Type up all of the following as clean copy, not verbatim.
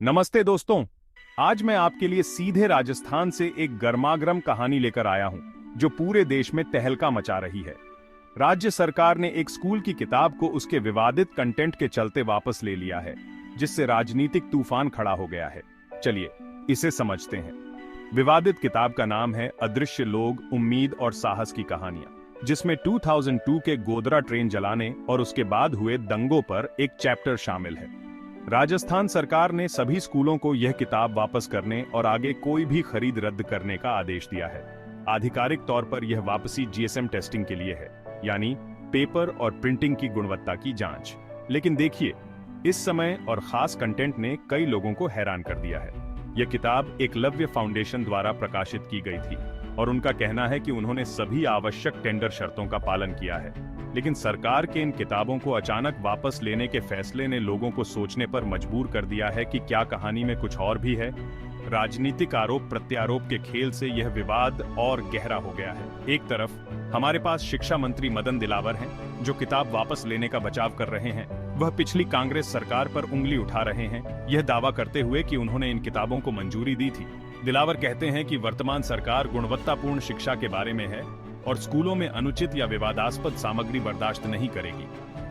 नमस्ते दोस्तों। आज मैं आपके लिए सीधे राजस्थान से एक गर्मागर्म कहानी लेकर आया हूं जो पूरे देश में तहलका मचा रही है। राज्य सरकार ने एक स्कूल की किताब को उसके विवादित कंटेंट के चलते वापस ले लिया है, जिससे राजनीतिक तूफान खड़ा हो गया है। चलिए इसे समझते हैं। विवादित किताब का नाम है अदृश्य लोग, उम्मीद और साहस की कहानियां, जिसमें 2002 के गोधरा ट्रेन जलाने और उसके बाद हुए दंगों पर एक चैप्टर शामिल है। राजस्थान सरकार ने सभी स्कूलों को यह किताब वापस करने और आगे कोई भी खरीद रद्द करने का आदेश दिया है। आधिकारिक तौर पर यह वापसी जीएसएम टेस्टिंग के लिए है, यानी पेपर और प्रिंटिंग की गुणवत्ता की जांच। लेकिन देखिए, इस समय और खास कंटेंट ने कई लोगों को हैरान कर दिया है। यह किताब एकलव्य फाउंडेशन द्वारा प्रकाशित की गई थी और उनका कहना है कि उन्होंने सभी आवश्यक टेंडर शर्तों का पालन किया है। लेकिन सरकार के इन किताबों को अचानक वापस लेने के फैसले ने लोगों को सोचने पर मजबूर कर दिया है कि क्या कहानी में कुछ और भी है। राजनीतिक आरोप प्रत्यारोप के खेल से यह विवाद और गहरा हो गया है। एक तरफ हमारे पास शिक्षा मंत्री मदन दिलावर हैं, जो किताब वापस लेने का बचाव कर रहे हैं। वह पिछली कांग्रेस सरकार पर उंगली उठा रहे हैं, यह दावा करते हुए कि उन्होंने इन किताबों को मंजूरी दी थी। दिलावर कहते हैं कि वर्तमान सरकार गुणवत्तापूर्ण शिक्षा के बारे में है और स्कूलों में अनुचित या विवादास्पद सामग्री बर्दाश्त नहीं करेगी।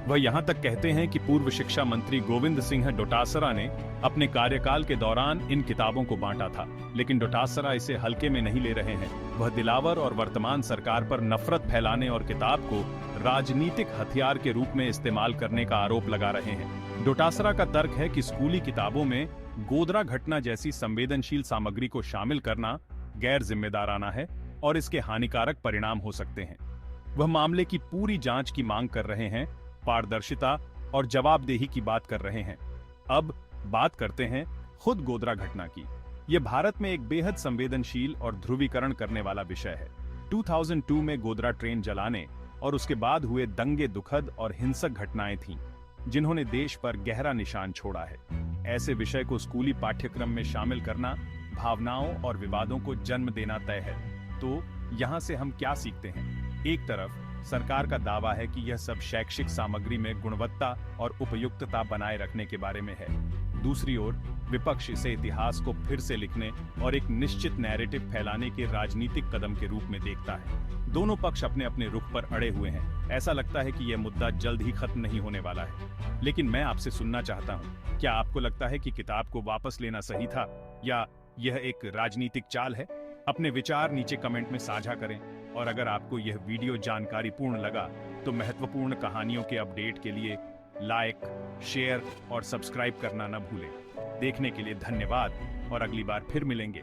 वह यहाँ तक कहते हैं कि पूर्व शिक्षा मंत्री गोविंद सिंह डोटासरा ने अपने कार्यकाल के दौरान इन किताबों को बांटा था, लेकिन डोटासरा इसे हल्के में नहीं ले रहे हैं। वह दिलावर और वर्तमान सरकार पर नफरत फैलाने और किताब को राजनीतिक हथियार के रूप में इस्तेमाल करने का आरोप लगा रहे हैं। डोटासरा का तर्क है कि स्कूली किताबों में गोधरा घटना जैसी संवेदनशील सामग्री को शामिल करना गैर जिम्मेदाराना है और इसके हानिकारक परिणाम हो सकते हैं। वह मामले की पूरी जांच की मांग कर रहे हैं, पारदर्शिता और जवाबदेही की बात कर रहे हैं। अब बात करते हैं खुद गोधरा घटना की। यह भारत में एक बेहद संवेदनशील और ध्रुवीकरण करने वाला विषय है। 2002 में गोधरा ट्रेन जलाने और उसके बाद हुए दंगे दुखद और हिंसक घटनाएं थीं, जिन्होंने देश पर गहरा निशान छोड़ा है। ऐसे विषय को स्कूली पाठ्यक्रम में शामिल करना भावनाओं और विवादों को जन्म देना तय है। तो यहाँ से हम क्या सीखते हैं? एक तरफ सरकार का दावा है कि यह सब शैक्षिक सामग्री में गुणवत्ता और उपयुक्तता बनाए रखने के बारे में है। दूसरी ओर विपक्ष इसे इतिहास को फिर से लिखने और एक निश्चित नैरेटिव फैलाने के राजनीतिक कदम के रूप में देखता है। दोनों पक्ष अपने अपने रुख पर अड़े हुए हैं। ऐसा लगता है कि यह मुद्दा जल्द ही खत्म नहीं होने वाला है। लेकिन मैं आपसे सुनना चाहता हूँ, क्या आपको लगता है कि किताब को वापस लेना सही था या यह एक राजनीतिक चाल है? अपने विचार नीचे कमेंट में साझा करें और अगर आपको यह वीडियो जानकारीपूर्ण लगा तो महत्वपूर्ण कहानियों के अपडेट के लिए लाइक, शेयर और सब्सक्राइब करना न भूलें। देखने के लिए धन्यवाद और अगली बार फिर मिलेंगे।